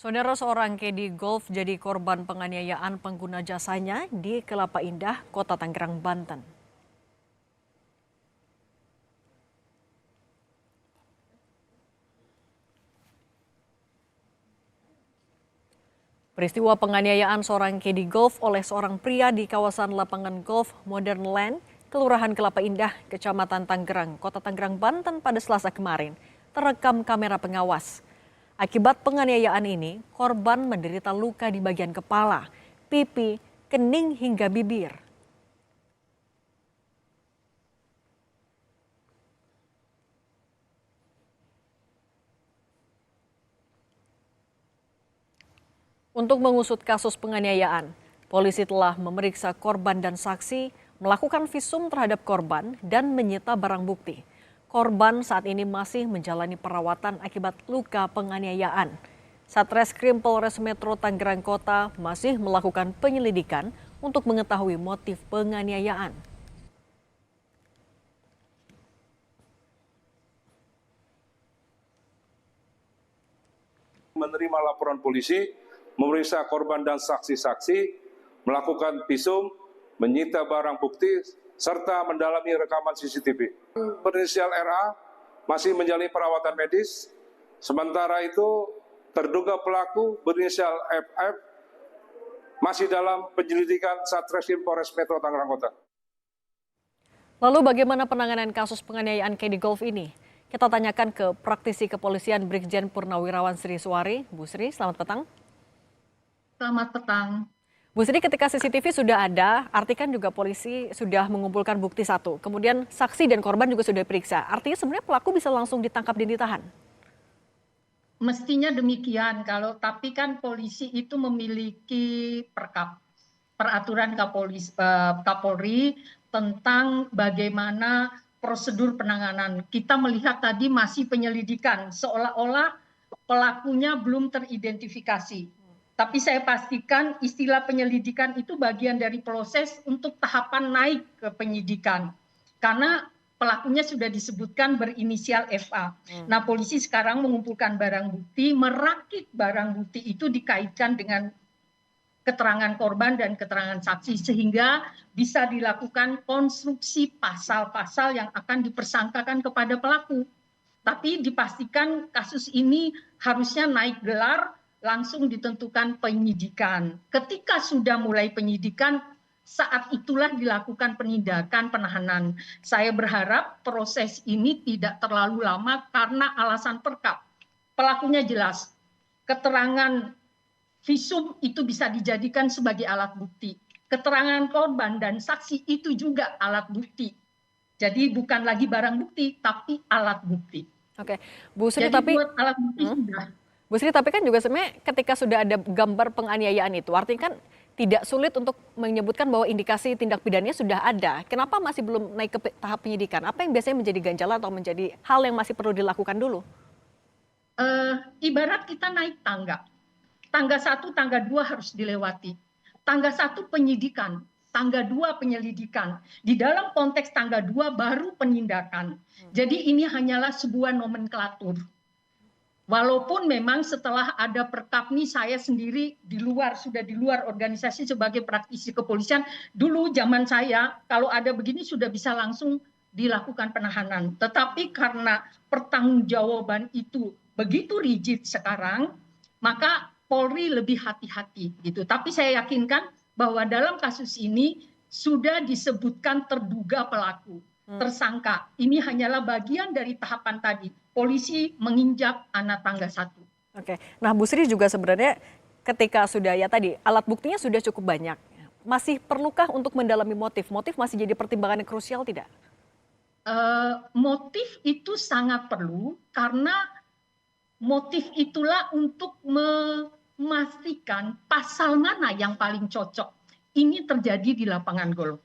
Saudara seorang kedi golf jadi korban penganiayaan pengguna jasanya di Kelapa Indah, Kota Tangerang, Banten. Peristiwa penganiayaan seorang kedi golf oleh seorang pria di kawasan lapangan golf Modern Land, Kelurahan Kelapa Indah, Kecamatan Tangerang, Kota Tangerang, Banten pada Selasa kemarin, terekam kamera pengawas. Akibat penganiayaan ini, korban menderita luka di bagian kepala, pipi, kening hingga bibir. Untuk mengusut kasus penganiayaan, polisi telah memeriksa korban dan saksi, melakukan visum terhadap korban, dan menyita barang bukti. Korban saat ini masih menjalani perawatan akibat luka penganiayaan. Satreskrim Polres Metro Tangerang Kota masih melakukan penyelidikan untuk mengetahui motif penganiayaan. Menerima laporan polisi, memeriksa korban dan saksi-saksi, melakukan visum, menyita barang bukti, serta mendalami rekaman CCTV. Berinisial RA masih menjalani perawatan medis, sementara itu terduga pelaku berinisial FF masih dalam penyelidikan Satreskrim Polres Metro Tangerang Kota. Lalu bagaimana penanganan kasus penganiayaan kedi golf ini? Kita tanyakan ke praktisi kepolisian Brigjen Purnawirawan Sri Suwari. Bu Sri, selamat petang. Selamat petang. Bu Sri, ketika CCTV sudah ada, artinya juga polisi sudah mengumpulkan bukti satu. Kemudian saksi dan korban juga sudah diperiksa. Artinya sebenarnya pelaku bisa langsung ditangkap dan ditahan? Mestinya demikian, tapi kan polisi itu memiliki peraturan Kapolri tentang bagaimana prosedur penanganan. Kita melihat tadi masih penyelidikan, seolah-olah pelakunya belum teridentifikasi. Tapi saya pastikan istilah penyelidikan itu bagian dari proses untuk tahapan naik ke penyidikan. Karena pelakunya sudah disebutkan berinisial FA. Nah, polisi sekarang mengumpulkan barang bukti, merakit barang bukti itu dikaitkan dengan keterangan korban dan keterangan saksi, sehingga bisa dilakukan konstruksi pasal-pasal yang akan dipersangkakan kepada pelaku. Tapi dipastikan kasus ini harusnya naik gelar, langsung ditentukan penyidikan. Ketika sudah mulai penyidikan, saat itulah dilakukan penindakan penahanan. Saya berharap proses ini tidak terlalu lama karena alasan perkap. Pelakunya jelas, keterangan visum itu bisa dijadikan sebagai alat bukti. Keterangan korban dan saksi itu juga alat bukti. Jadi bukan lagi barang bukti, tapi alat bukti. Oke, Bu Sri, Jadi tapi buat alat bukti sudah. Bu Sri, tapi kan juga sebenarnya ketika sudah ada gambar penganiayaan itu, artinya kan tidak sulit untuk menyebutkan bahwa indikasi tindak pidananya sudah ada. Kenapa masih belum naik ke tahap penyidikan? Apa yang biasanya menjadi ganjalan atau menjadi hal yang masih perlu dilakukan dulu? Ibarat kita naik tangga. Tangga 1, tangga 2 harus dilewati. Tangga 1 penyidikan, tangga 2 penyelidikan. Di dalam konteks tangga 2 baru penindakan. Jadi ini hanyalah sebuah nomenklatur. Walaupun memang setelah ada perkap nih, saya sendiri sudah di luar organisasi sebagai praktisi kepolisian. Dulu zaman saya kalau ada begini sudah bisa langsung dilakukan penahanan. Tetapi karena pertanggungjawaban itu begitu rigid sekarang, maka Polri lebih hati-hati gitu. Tapi saya yakinkan bahwa dalam kasus ini sudah disebutkan terduga pelaku, tersangka. Ini hanyalah bagian dari tahapan tadi. Polisi menginjak anak tangga 1. Oke, nah Bu Sri juga sebenarnya ketika sudah ya tadi alat buktinya sudah cukup banyak. Masih perlukah untuk mendalami motif? Motif masih jadi pertimbangan yang krusial tidak? Motif itu sangat perlu karena motif itulah untuk memastikan pasal mana yang paling cocok. Ini terjadi di lapangan golf.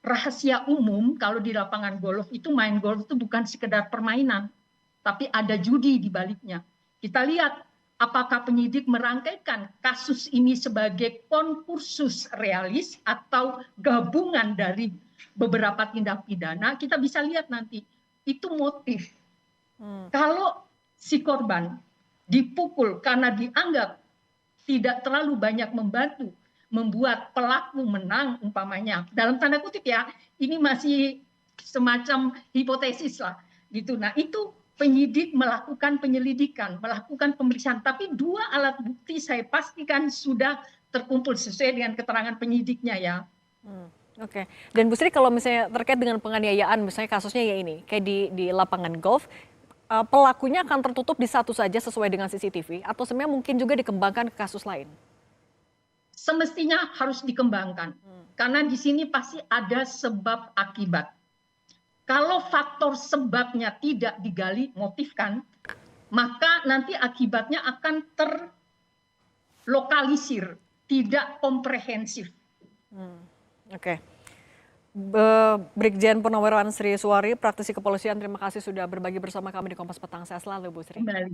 Rahasia umum kalau di lapangan golf itu main golf itu bukan sekedar permainan, tapi ada judi di baliknya. Kita lihat apakah penyidik merangkaikan kasus ini sebagai konkursus realis atau gabungan dari beberapa tindak pidana. Kita bisa lihat nanti itu motif. Kalau si korban dipukul karena dianggap tidak terlalu banyak membantu membuat pelaku menang umpamanya, dalam tanda kutip ya, ini masih semacam hipotesis lah gitu. Nah itu penyidik melakukan penyelidikan, melakukan pemeriksaan, tapi 2 alat bukti saya pastikan sudah terkumpul sesuai dengan keterangan penyidiknya ya. Oke. Dan Bu Sri, kalau misalnya terkait dengan penganiayaan, misalnya kasusnya ya ini, kayak di lapangan golf, pelakunya akan tertutup di satu saja sesuai dengan CCTV, atau sebenarnya mungkin juga dikembangkan ke kasus lain? Semestinya harus dikembangkan, karena di sini pasti ada sebab akibat. Kalau faktor sebabnya tidak digali, motifkan, maka nanti akibatnya akan terlokalisir, tidak komprehensif. Oke. Brigjen Purnawirawan Sri Suwari, praktisi kepolisian, terima kasih sudah berbagi bersama kami di Kompas Petang. Sehat selalu, Bu Sri. Kembali.